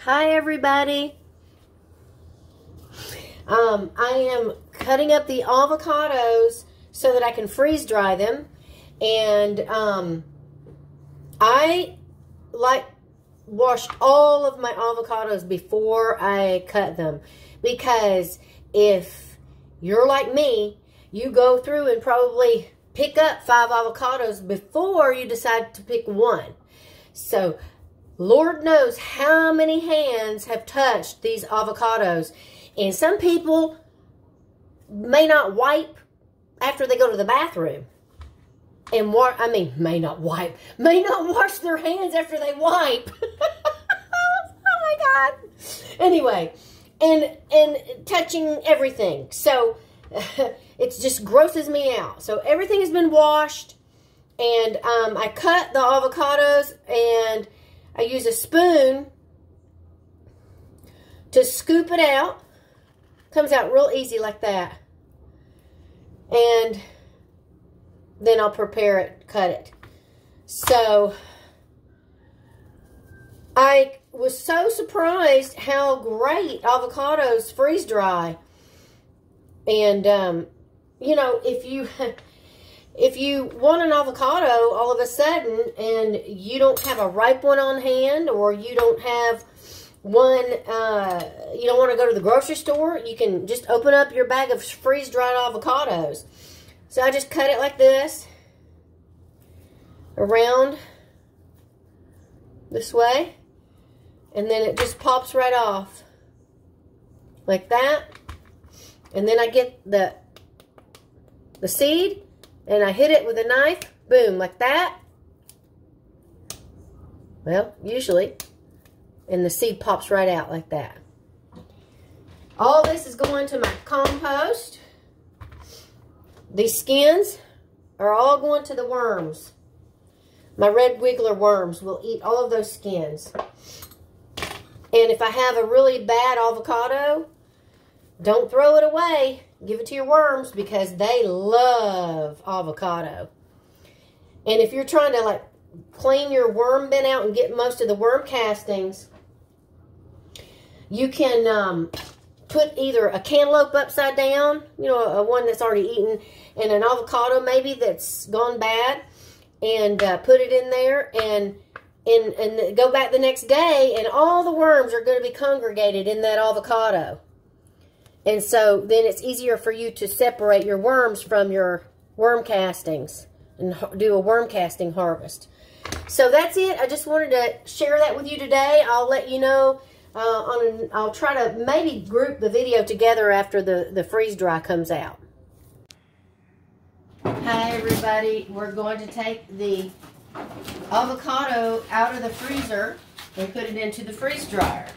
Hi everybody. I am cutting up the avocados so that I can freeze dry them, and I washed all of my avocados before I cut them, because if you're like me, you go through and probably pick up 5 avocados before you decide to pick one. So Lord knows how many hands have touched these avocados. And some people may not wipe after they go to the bathroom. And may not wash their hands after they wipe. Oh my God. Anyway, and touching everything. So it just grosses me out. So everything has been washed, and I cut the avocados, and I use a spoon to scoop it out. Comes out real easy like that. And then I'll prepare it, cut it. So I was so surprised how great avocados freeze dry. And you know, if you want an avocado all of a sudden and you don't have a ripe one on hand, or you don't have one, you don't want to go to the grocery store, you can just open up your bag of freeze-dried avocados. So I just cut it like this, around this way, and then it just pops right off like that. And then I get the seed, and I hit it with a knife, boom, like that. Well, usually. And the seed pops right out like that. All this is going to my compost. These skins are all going to the worms. My red wiggler worms will eat all of those skins. And if I have a really bad avocado, don't throw it away. Give it to your worms, because they love avocado. And if you're trying to clean your worm bin out and get most of the worm castings, you can put either a cantaloupe upside down, you know, one that's already eaten, and an avocado maybe that's gone bad, and put it in there, and go back the next day, and all the worms are going to be congregated in that avocado. And so then it's easier for you to separate your worms from your worm castings and do a worm casting harvest. So that's it. I just wanted to share that with you today. I'll let you know. I'll try to maybe group the video together after the freeze dry comes out. Hi everybody. We're going to take the avocado out of the freezer and put it into the freeze dryer.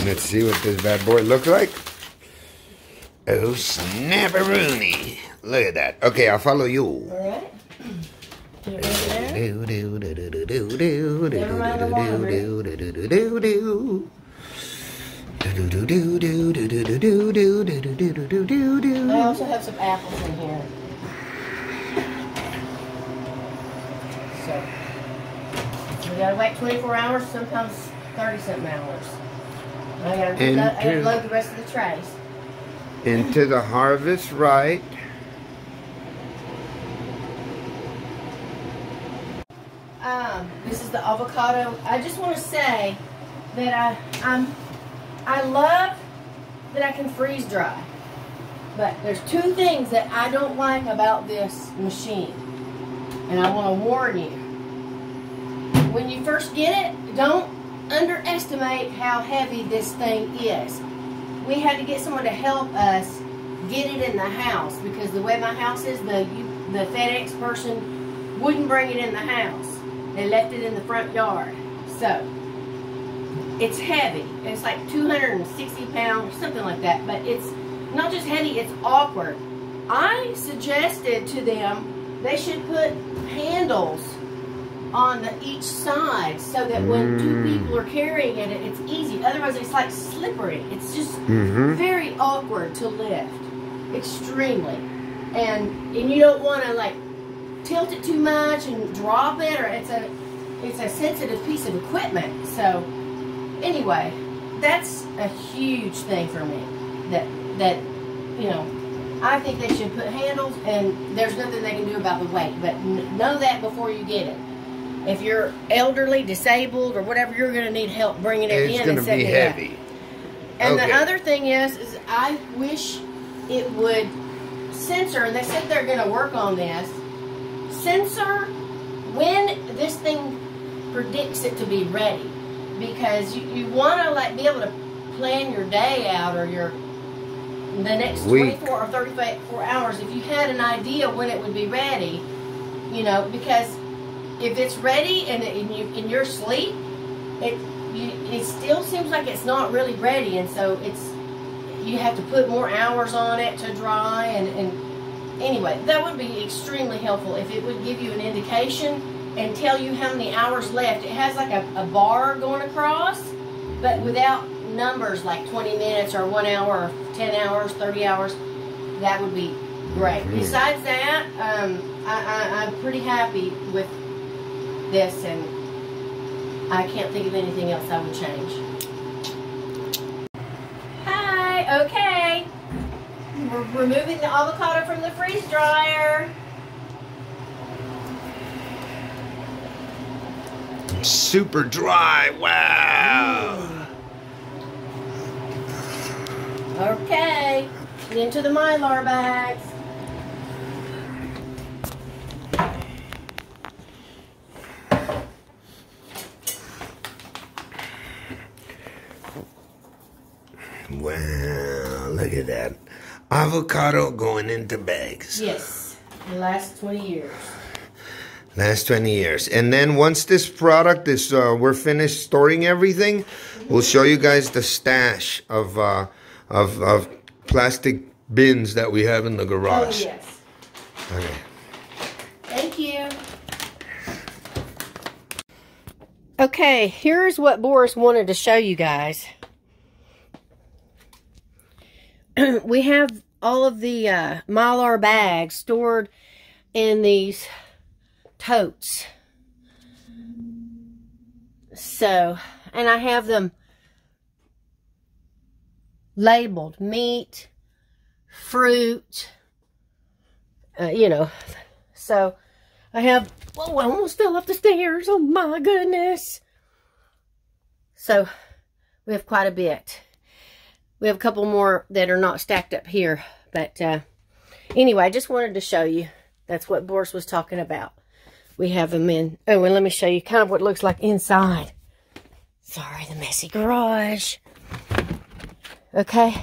Let's see what this bad boy looks like. Oh, snap-a-rooney. Look at that. Okay, I'll follow you. All right. Never mind the water. I also have some apples in here. So we gotta wait 24 hours, sometimes 30-something hours. I gotta load the rest of the trays. Into the harvestright. This is the avocado. I just want to say that I love that I can freeze dry, but there's 2 things that I don't like about this machine, and I want to warn you. When you first get it, don't underestimate how heavy this thing is. We had to get someone to help us get it in the house, because the way my house is, the FedEx person wouldn't bring it in the house. They left it in the front yard. So it's heavy. It's like 260 pounds, something like that. But it's not just heavy, it's awkward. I suggested to them they should put handles on each side, so that when 2 people are carrying it, it's easy. Otherwise, it's like slippery. It's just very awkward to lift, extremely. And you don't want to tilt it too much and drop it, or it's a sensitive piece of equipment. So anyway, that's a huge thing for me. That you know, I think they should put handles, and there's nothing they can do about the weight. But know that before you get it. If you're elderly, disabled, or whatever, you're going to need help bringing it in and setting it up. It's going to be heavy. And the other thing is I wish it would censor, and they said they're going to work on this, censor when this thing predicts it to be ready. Because you want to be able to plan your day out, or the next 24 or 34 hours, if you had an idea when it would be ready, you know, because if it's ready and in your sleep, it still seems like it's not really ready, and so you have to put more hours on it to dry, and anyway, that would be extremely helpful if it would give you an indication and tell you how many hours left. It has like a bar going across, but without numbers like 20 minutes or 1 hour or 10 hours, 30 hours. That would be great. Besides that, I'm pretty happy with this, and I can't think of anything else I would change. Hi, okay. We're removing the avocado from the freeze dryer. Super dry, wow. Okay, into the Mylar bags. Wow, look at that. Avocado going into bags. Yes, the last 20 years. Last 20 years. And then once this product is, we're finished storing everything, we'll show you guys the stash of plastic bins that we have in the garage. Oh, yes. Okay. Thank you. Okay, here's what Boris wanted to show you guys. We have all of the Mylar bags stored in these totes. So, and I have them labeled meat, fruit, you know. So I have, whoa, I almost fell off the stairs. Oh my goodness. So we have quite a bit. We have a couple more that are not stacked up here. But anyway, I just wanted to show you. That's what Boris was talking about. We have them in, oh, and let me show you kind of what it looks like inside. Sorry, the messy garage. Okay.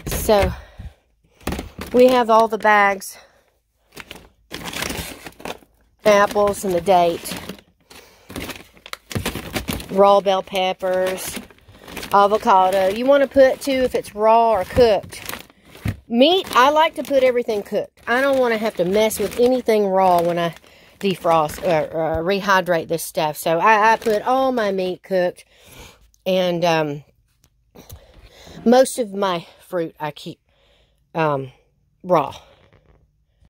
So, we have all the bags. Apples and the date. Raw bell peppers. Avocado. You want to put, too, if it's raw or cooked. Meat, I like to put everything cooked. I don't want to have to mess with anything raw when I defrost or rehydrate this stuff. So I put all my meat cooked, and most of my fruit I keep raw.